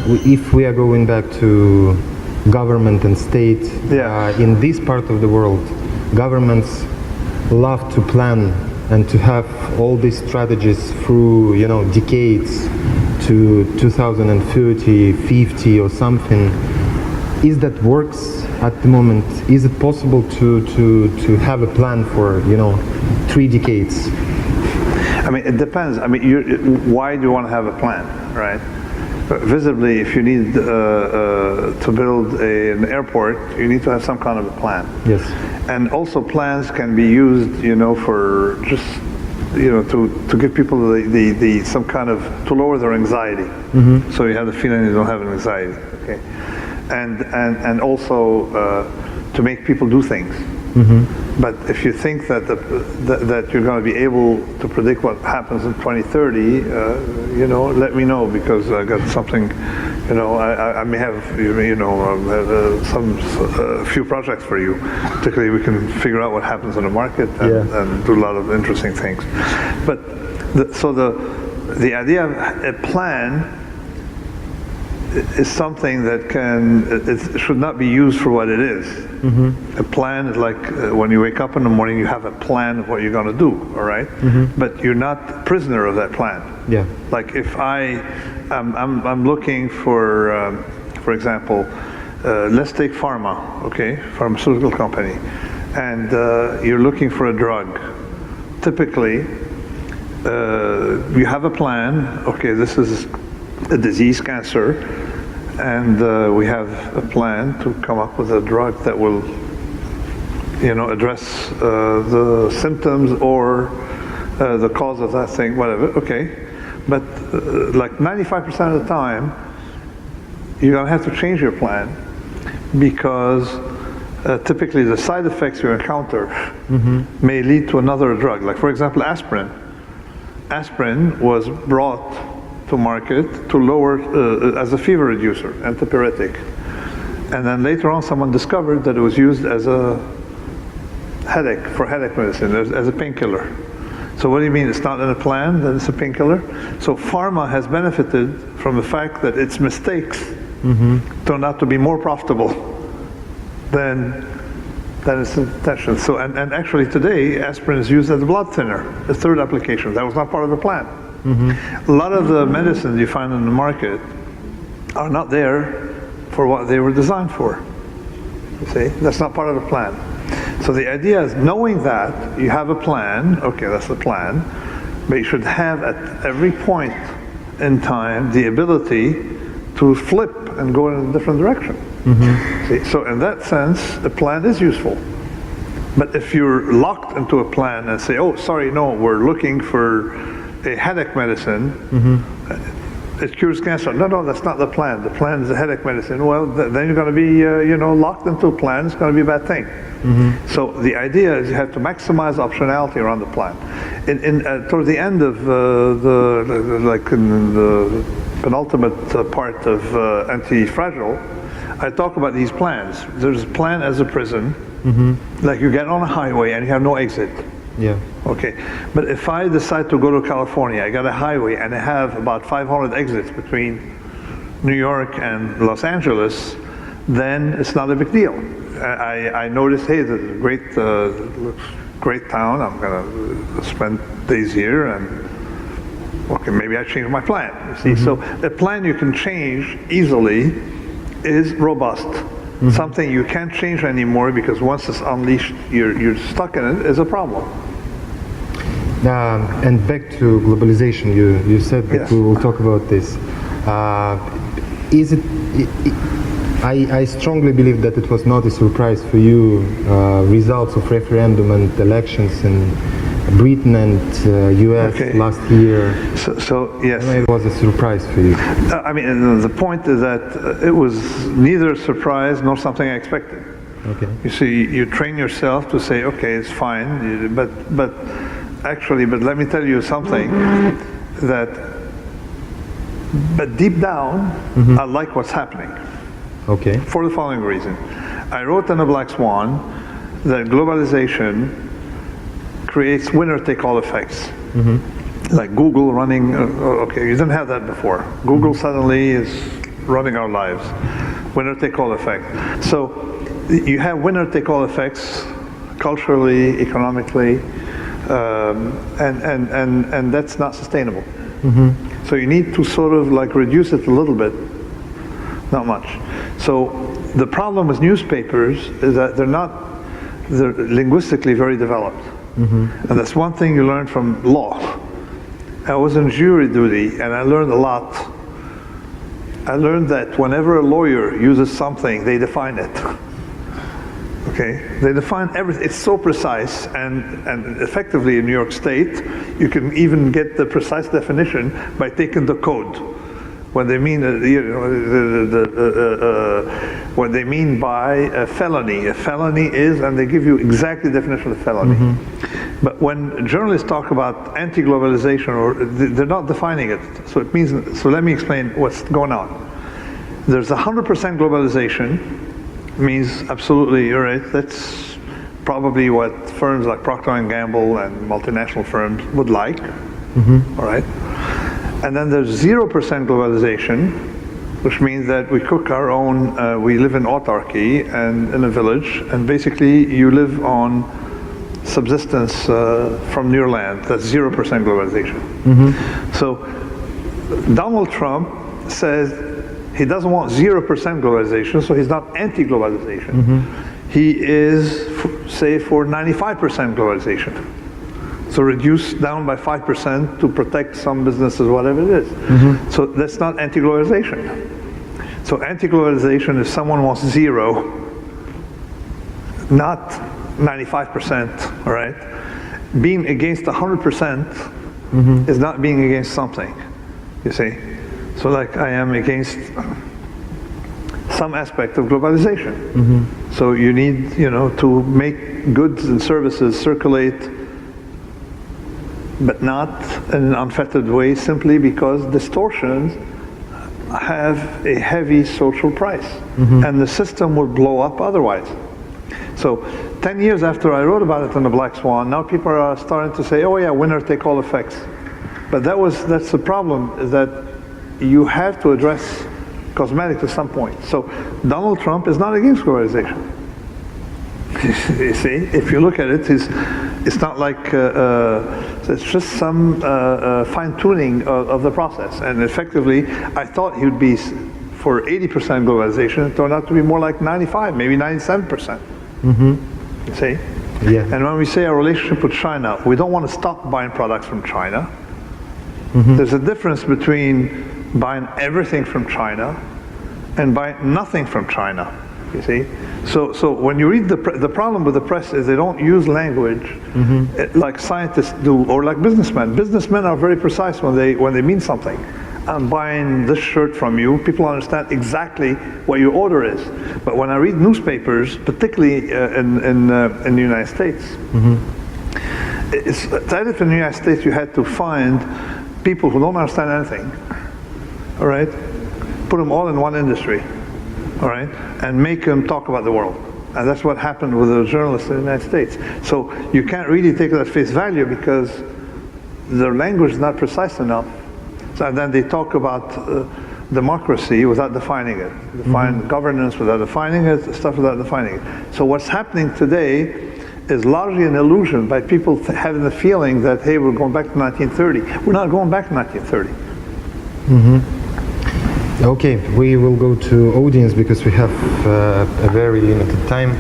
if we are going back to government and state, in this part of the world, governments love to plan and to have all these strategies through, you know, decades to 2030, 50 or something. Is that works at the moment? Is it possible to have a plan for, you know, 3 decades? I mean, it depends. I mean, why do you want to have a plan, right? But visibly, if you need to build an airport, you need to have some kind of a plan. Yes. And also plans can be used, you know, for just, you know, to give people the some kind of, to lower their anxiety. Mm-hmm. So you have the feeling you don't have an anxiety, okay? And also to make people do things. Mm-hmm. But if you think that that you're going to be able to predict what happens in 2030, you know, let me know, because I got something. You know, I may have some few projects for you. Particularly, we can figure out what happens in the market and do a lot of interesting things. But so the idea of a plan is something that it should not be used for what it is. Mm-hmm. A plan is like when you wake up in the morning, you have a plan of what you're going to do, all right? Mm-hmm. But you're not prisoner of that plan. Yeah. Like if I'm looking for example, let's take pharma, okay, pharmaceutical company, and you're looking for a drug. Typically, you have a plan. Okay, this is a disease, cancer, and we have a plan to come up with a drug that will, you know, address the symptoms or the cause of that thing, whatever. Okay, but like 95% of the time, you're going to have to change your plan, because typically the side effects you encounter may lead to another drug. Like, for example, aspirin. Aspirin was brought to market to lower as a fever reducer, antipyretic, and then later on someone discovered that it was used as a headache medicine, as a painkiller. So what do you mean it's not in a plan, that it's a painkiller? So pharma has benefited from the fact that its mistakes turned out to be more profitable than its intention. So and actually today aspirin is used as a blood thinner, the third application. That was not part of the plan. Mm-hmm. A lot of the medicines you find in the market are not there for what they were designed for. You see, that's not part of the plan. So the idea is, knowing that you have a plan, okay, that's the plan, but you should have at every point in time the ability to flip and go in a different direction. Mm-hmm. See, so in that sense, a plan is useful. But if you're locked into a plan and say, oh, sorry, no, we're looking for a headache medicine, it cures cancer. No, that's not the plan. The plan is a headache medicine. Well, then you're going to be, you know, locked into a plan. It's going to be a bad thing. Mm-hmm. So the idea is you have to maximize optionality around the plan. Toward the end of like in the penultimate part of Anti-Fragile, I talk about these plans. There's a plan as a prison, like you get on a highway and you have no exit. Yeah. Okay. But if I decide to go to California, I got a highway and I have about 500 exits between New York and Los Angeles, then it's not a big deal. I noticed, hey, this is a great town. I'm going to spend days here, and okay, maybe I change my plan. You see, so a plan you can change easily is robust. Something you can't change anymore, because once it's unleashed, you're stuck in it, is a problem. And back to globalization, you said that we will talk about this. I strongly believe that it was not a surprise for you, results of referendum and elections in Britain and US last year. So yes, it was a surprise for you. I mean, the point is that it was neither a surprise nor something I expected. Okay. You see, you train yourself to say, okay, it's fine, but let me tell you something, but deep down, I like what's happening. Okay. For the following reason. I wrote in The Black Swan that globalization creates winner-take-all effects. Like Google running, okay, you didn't have that before. Google suddenly is running our lives. Winner-take-all effect. So you have winner-take-all effects culturally, economically, and that's not sustainable. So you need to sort of like reduce it a little bit, not much. So the problem with newspapers is that they're linguistically very developed. And that's one thing you learn from law. I was in jury duty and I learned a lot. I learned that whenever a lawyer uses something, they define it. Okay, they define everything. It's so precise, and effectively in New York State, you can even get the precise definition by taking the code. What they mean, what they mean by a felony. A felony is, and they give you exactly the definition of felony. But when journalists talk about anti-globalization, or they're not defining it. So it means. So let me explain what's going on. There's 100% globalization. Means absolutely, you're right. That's probably what firms like Procter & Gamble and multinational firms would like. All right. And then there's 0% globalization, which means that we cook our own, we live in autarky and in a village, and basically you live on subsistence from your land. That's 0% globalization. So Donald Trump says he doesn't want 0% globalization, so he's not anti-globalization. He is, say, for 95% globalization. So reduce down by 5% to protect some businesses, whatever it is. So that's not anti-globalization. So anti-globalization is someone wants 0, not 95%, all right? Being against 100% is not being against something, you see? So like I am against some aspect of globalization. So you need, to make goods and services circulate, but not in an unfettered way, simply because distortions have a heavy social price, and the system will blow up otherwise. So 10 years after I wrote about it in the Black Swan, now people are starting to say, oh yeah, winner-take-all effects. But that's the problem, is that you have to address cosmetics at some point. So Donald Trump is not against globalization. You see, if you look at it, it's not like, it's just some fine-tuning of the process. And effectively, I thought he would be for 80% globalization. It turned out to be more like 95, maybe 97%. You see? Yeah. And when we say our relationship with China, we don't want to stop buying products from China. There's a difference between buying everything from China and buying nothing from China, you see? So when you read the problem with the press is they don't use language like scientists do, or like businessmen. Businessmen are very precise when they mean something. I'm buying this shirt from you, people understand exactly what your order is. But when I read newspapers, particularly in the United States, it's that if in the United States you had to find people who don't understand anything, all right, put them all in one industry, all right, and make them talk about the world. And that's what happened with the journalists in the United States. So you can't really take it at face value because their language is not precise enough. So, and then they talk about democracy without defining it, define governance without defining it, stuff without defining it. So what's happening today is largely an illusion by people having the feeling that, hey, we're going back to 1930. We're not going back to 1930. Okay, we will go to audience because we have a very limited time.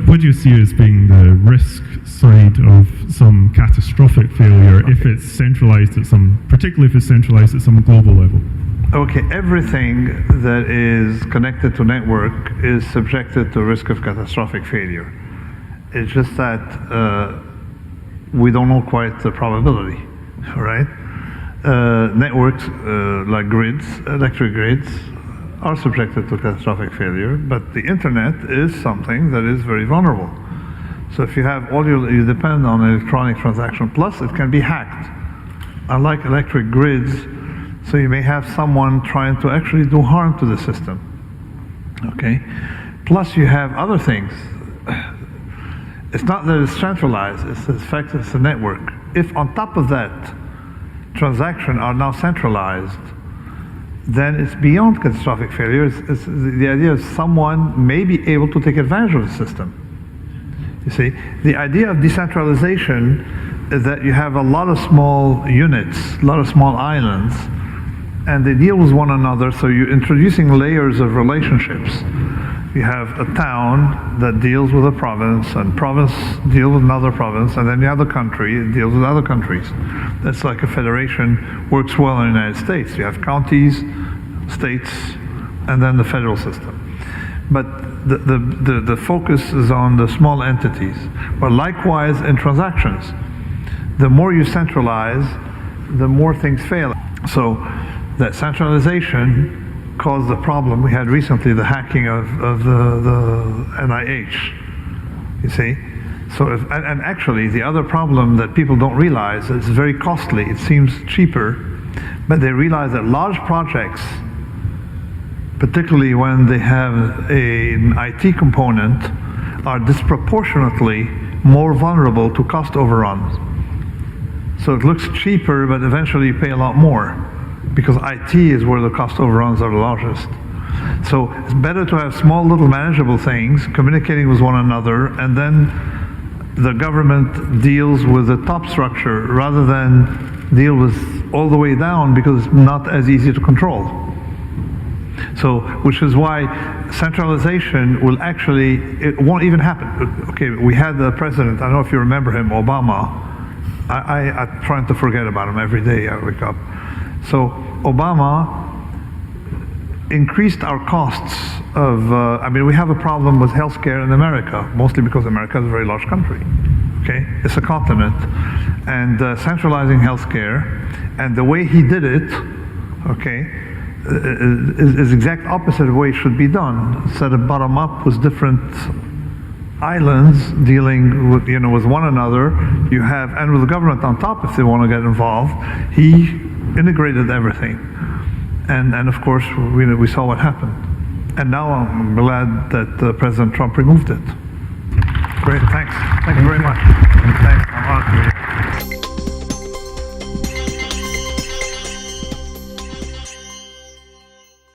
What do you see as being the risk side of some catastrophic failure if it's centralized at particularly if it's centralized at some global level? Okay, everything that is connected to network is subjected to risk of catastrophic failure. It's just that we don't know quite the probability, all right? Networks like grids, electric grids, are subjected to catastrophic failure, but the internet is something that is very vulnerable. So if you have you depend on electronic transaction, plus it can be hacked. Unlike electric grids, so you may have someone trying to actually do harm to the system, okay? Plus you have other things. It's not that it's centralized, it's the fact it's a network. If on top of that, transactions are now centralized, then it's beyond catastrophic failure. It's the idea of someone may be able to take advantage of the system. You see, the idea of decentralization is that you have a lot of small units, a lot of small islands, and they deal with one another, so you're introducing layers of relationships. You have a town that deals with a province, and province deals with another province, and then you have the country, it deals with other countries. That's like a federation works well in the United States. You have counties, states, and then the federal system. But the focus is on the small entities. But likewise in transactions, the more you centralize, the more things fail. So that centralization caused the problem we had recently, the hacking of the NIH, you see. So and actually the other problem that people don't realize is it's very costly. It seems cheaper, but they realize that large projects, particularly when they have an IT component, are disproportionately more vulnerable to cost overruns. So it looks cheaper, but eventually you pay a lot more, because IT is where the cost overruns are the largest. So it's better to have small little manageable things communicating with one another, and then the government deals with the top structure rather than deal with all the way down, because it's not as easy to control. So, which is why centralization will actually, it won't even happen. Okay, we had the president, I don't know if you remember him, Obama. I'm trying to forget about him every day I wake up. So Obama increased our costs of, I mean, we have a problem with healthcare in America, mostly because America is a very large country. Okay, it's a continent, and centralizing healthcare, and the way he did it, okay, is exact opposite of the way it should be done. Set it bottom up with different islands dealing with, you know, with one another. You have, and with the government on top if they want to get involved. He integrated everything, and of course we saw what happened. And now I'm glad that President Trump removed it. Great, thanks. Thank you very much. And thanks. I'm honored to be here.